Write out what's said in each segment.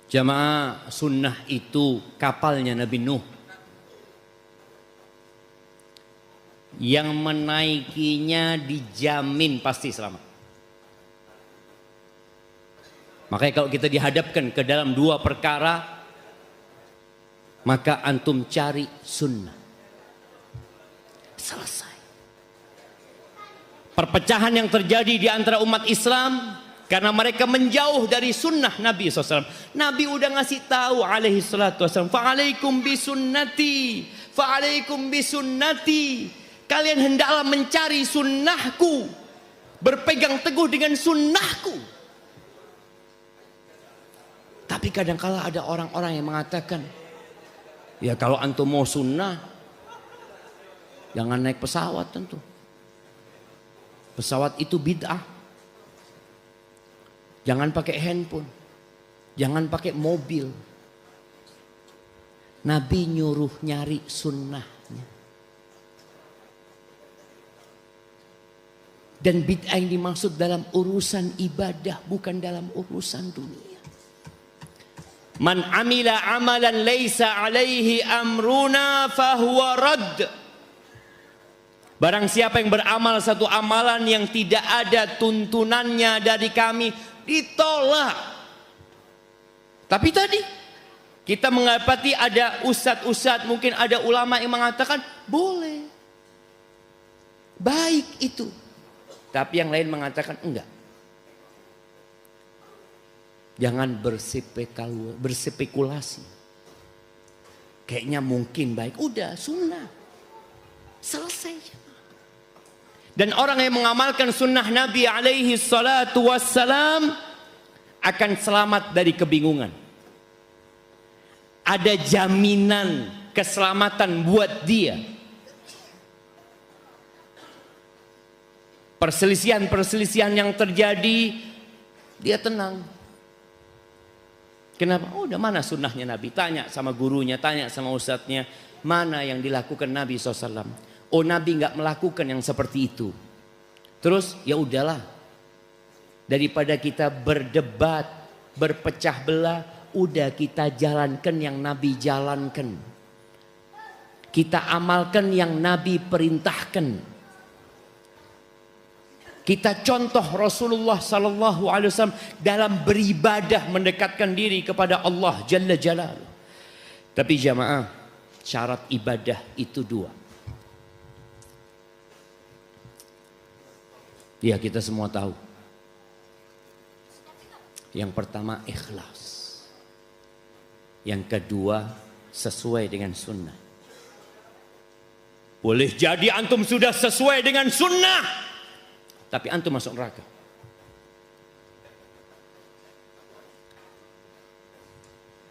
Jamaah, sunnah itu kapalnya Nabi Nuh. Yang menaikinya dijamin pasti selamat. Makanya kalau kita dihadapkan ke dalam dua perkara, maka antum cari sunnah. Selesai. Perpecahan yang terjadi di antara umat Islam karena mereka menjauh dari sunnah Nabi SAW. Nabi udah ngasih tahu alaihi salatu wassalam, fa'alaikum bisunnati, fa'alaikum bisunnati. Kalian hendaklah mencari sunnahku, berpegang teguh dengan sunnahku. Tapi kadang-kala ada orang-orang yang mengatakan, ya kalau antum mau sunnah, jangan naik pesawat tentu. Pesawat itu bid'ah. Jangan pakai handphone. Jangan pakai mobil. Nabi nyuruh nyari sunnahnya. Dan bid'ah yang dimaksud dalam urusan ibadah, bukan dalam urusan dunia. Man amila amalan laisa alaihi amruna fahuwa radd. Barang siapa yang beramal satu amalan yang tidak ada tuntunannya dari kami, ditolak. Tapi tadi kita mengapati ada ustadz-ustadz, mungkin ada ulama yang mengatakan boleh, baik itu. Tapi yang lain mengatakan enggak. Jangan berspekulasi. Kayaknya mungkin baik. Udah sunnah. Selesai. Dan orang yang mengamalkan sunnah Nabi alaihi salatu wassalam akan selamat dari kebingungan. Ada jaminan keselamatan buat dia. Perselisihan-perselisihan yang terjadi, dia tenang. Kenapa? Oh, udah mana sunnahnya Nabi? Tanya sama gurunya, tanya sama ustadznya. Mana yang dilakukan Nabi SAW? Oh, Nabi nggak melakukan yang seperti itu. Terus ya udahlah. Daripada kita berdebat, berpecah belah, udah kita jalankan yang Nabi jalankan. Kita amalkan yang Nabi perintahkan. Kita contoh Rasulullah sallallahu alaihi wasallam dalam beribadah mendekatkan diri kepada Allah Jalla Jalaluh. Tapi jamaah, syarat ibadah itu dua. Ya, kita semua tahu. Yang pertama ikhlas. Yang kedua sesuai dengan sunnah. Boleh jadi antum sudah sesuai dengan sunnah, tapi antum masuk neraka.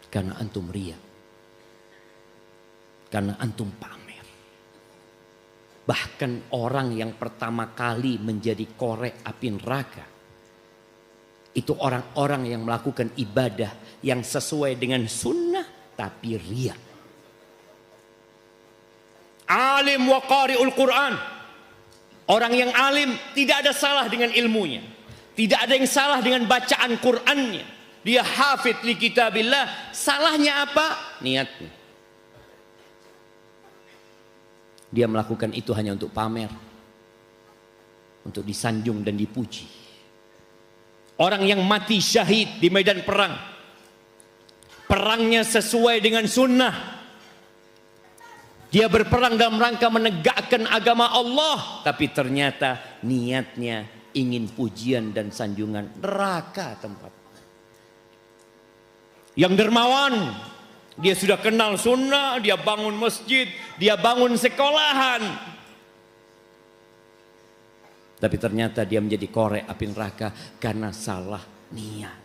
Karena antum riya. Karena antum pamer. Bahkan orang yang pertama kali menjadi korek api neraka, itu orang-orang yang melakukan ibadah yang sesuai dengan sunnah tapi riya. Alim wa qari'ul Quran. Orang yang alim tidak ada salah dengan ilmunya. Tidak ada yang salah dengan bacaan Qur'annya. Dia hafidh li kitabillah. Salahnya apa? Niatnya. Dia melakukan itu hanya untuk pamer. Untuk disanjung dan dipuji. Orang yang mati syahid di medan perang. Perangnya sesuai dengan sunnah. Dia berperang dalam rangka menegakkan agama Allah. Tapi ternyata niatnya ingin pujian dan sanjungan. Neraka tempat. Yang dermawan, dia sudah kenal sunnah, dia bangun masjid, dia bangun sekolahan. Tapi ternyata dia menjadi korek api neraka karena salah niat.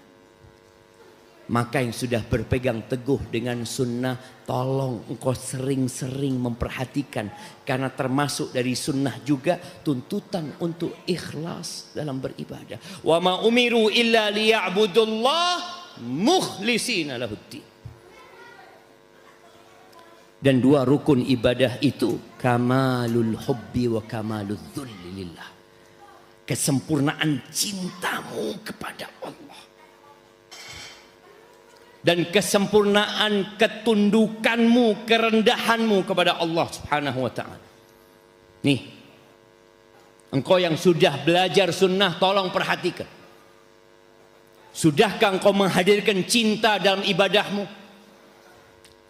Maka yang sudah berpegang teguh dengan sunnah, tolong engkau sering-sering memperhatikan. Karena termasuk dari sunnah juga tuntutan untuk ikhlas dalam beribadah. Wa ma umiru illa liya'budullah mukhlishina lahuddin. Dan dua rukun ibadah itu, kamalul hubbi wa kamalul dzulli lillah. Kesempurnaan cintamu kepada Allah. dan kesempurnaan ketundukanmu, kerendahanmu kepada Allah Subhanahu wa ta'ala. Nih, engkau yang sudah belajar sunnah, tolong perhatikan. Sudahkah engkau menghadirkan cinta dalam ibadahmu?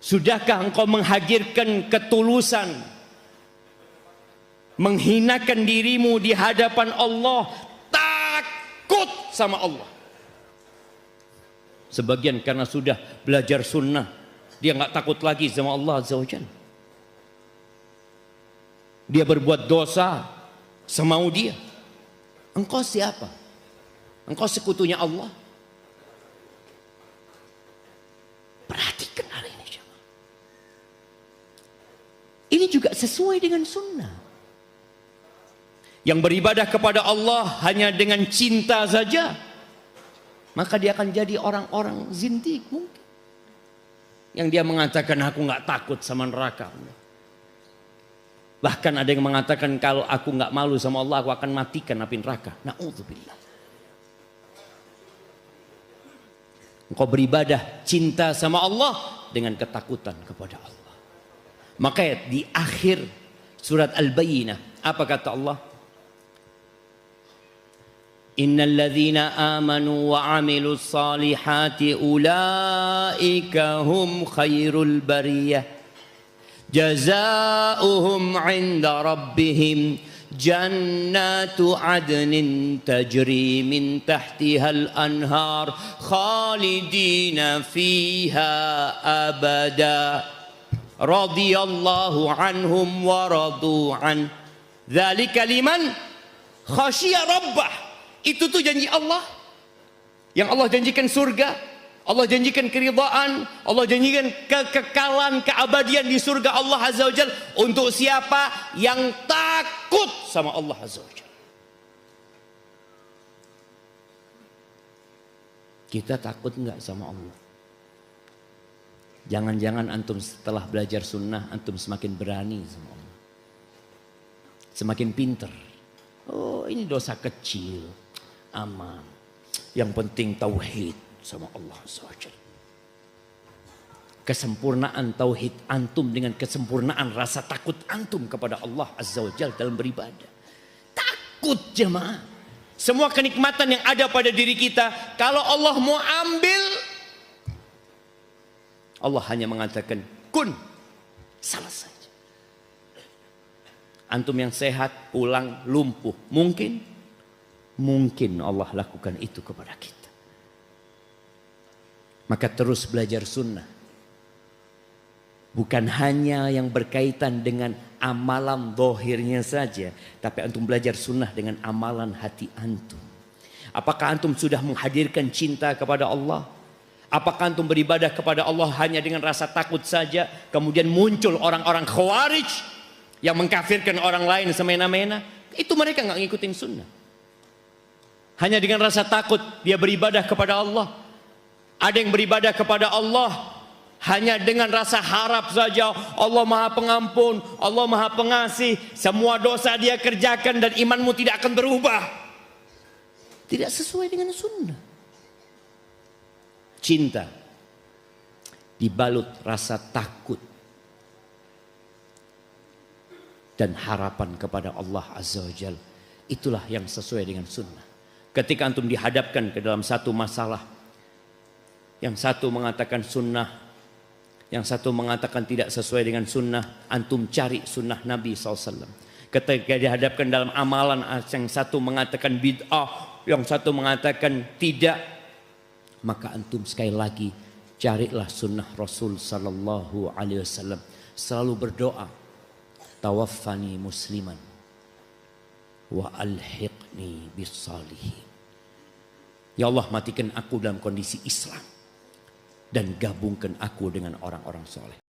Sudahkah engkau menghadirkan ketulusan, menghinakan dirimu di hadapan Allah, takut sama Allah? Sebagian karena sudah belajar sunnah, dia nggak takut lagi sama Allah Azza wa Jalla. Dia berbuat dosa semau dia. Engkau siapa? Engkau sekutunya Allah. Perhatikan hari ini. Ini juga sesuai dengan sunnah. Yang beribadah kepada Allah hanya dengan cinta saja, maka dia akan jadi orang-orang zindik mungkin. Yang dia mengatakan aku nggak takut sama neraka. Bahkan ada yang mengatakan kalau aku nggak malu sama Allah, aku akan matikan api neraka. Na'udzubillah. Engkau beribadah cinta sama Allah dengan ketakutan kepada Allah. Maka di akhir surat Al-Bayyinah apa kata Allah? Innal ladzina amanu wa 'amilus salihati ulaika hum khairul bariyah jazaohum 'inda rabbihim jannatu 'adnin tajri min tahtihal anhar khalidina fiha abada radhiyallahu anhum wa radu an dzalika liman khasyiya rabbah. Itu tuh janji Allah. Yang Allah janjikan surga, Allah janjikan keridhaan, Allah janjikan kekekalan, keabadian di surga Allah Azza wa Jalla untuk siapa yang takut sama Allah Azza wa Jalla. Kita takut enggak sama Allah? Jangan-jangan antum setelah belajar sunnah antum semakin berani sama Allah, semakin pinter. Oh, ini dosa kecil, aman. Yang penting tauhid sama Allah SWT. Kesempurnaan tauhid antum dengan kesempurnaan rasa takut antum kepada Allah Azza wa Jalla dalam beribadah. Takut jemaah. Semua kenikmatan yang ada pada diri kita, kalau Allah mau ambil, Allah hanya mengatakan kun, selesai. Antum yang sehat pulang lumpuh, mungkin Allah lakukan itu kepada kita. Maka terus belajar sunnah. Bukan hanya yang berkaitan dengan amalan zahirnya saja, tapi antum belajar sunnah dengan amalan hati antum. Apakah antum sudah menghadirkan cinta kepada Allah? Apakah antum beribadah kepada Allah hanya dengan rasa takut saja? Kemudian muncul orang-orang khawarij yang mengkafirkan orang lain semena-mena. Itu mereka nggak ngikutin sunnah. Hanya dengan rasa takut dia beribadah kepada Allah. Ada yang beribadah kepada Allah hanya dengan rasa harap saja. Allah Maha Pengampun, Allah Maha Pengasih, semua dosa dia kerjakan dan imanmu tidak akan berubah. Tidak sesuai dengan sunnah. Cinta dibalut rasa takut dan harapan kepada Allah Azza wa Jalla. Itulah yang sesuai dengan sunnah. Ketika antum dihadapkan ke dalam satu masalah, yang satu mengatakan sunnah, yang satu mengatakan tidak sesuai dengan sunnah, antum cari sunnah Nabi SAW. Ketika dihadapkan dalam amalan, yang satu mengatakan bid'ah, yang satu mengatakan tidak, maka antum sekali lagi carilah sunnah Rasul Sallallahu Alaihi Wasallam. Selalu berdoa, tawaffani musliman wa alhiqni bis salihin. Ya Allah, matikan aku dalam kondisi Islam dan gabungkan aku dengan orang-orang soleh.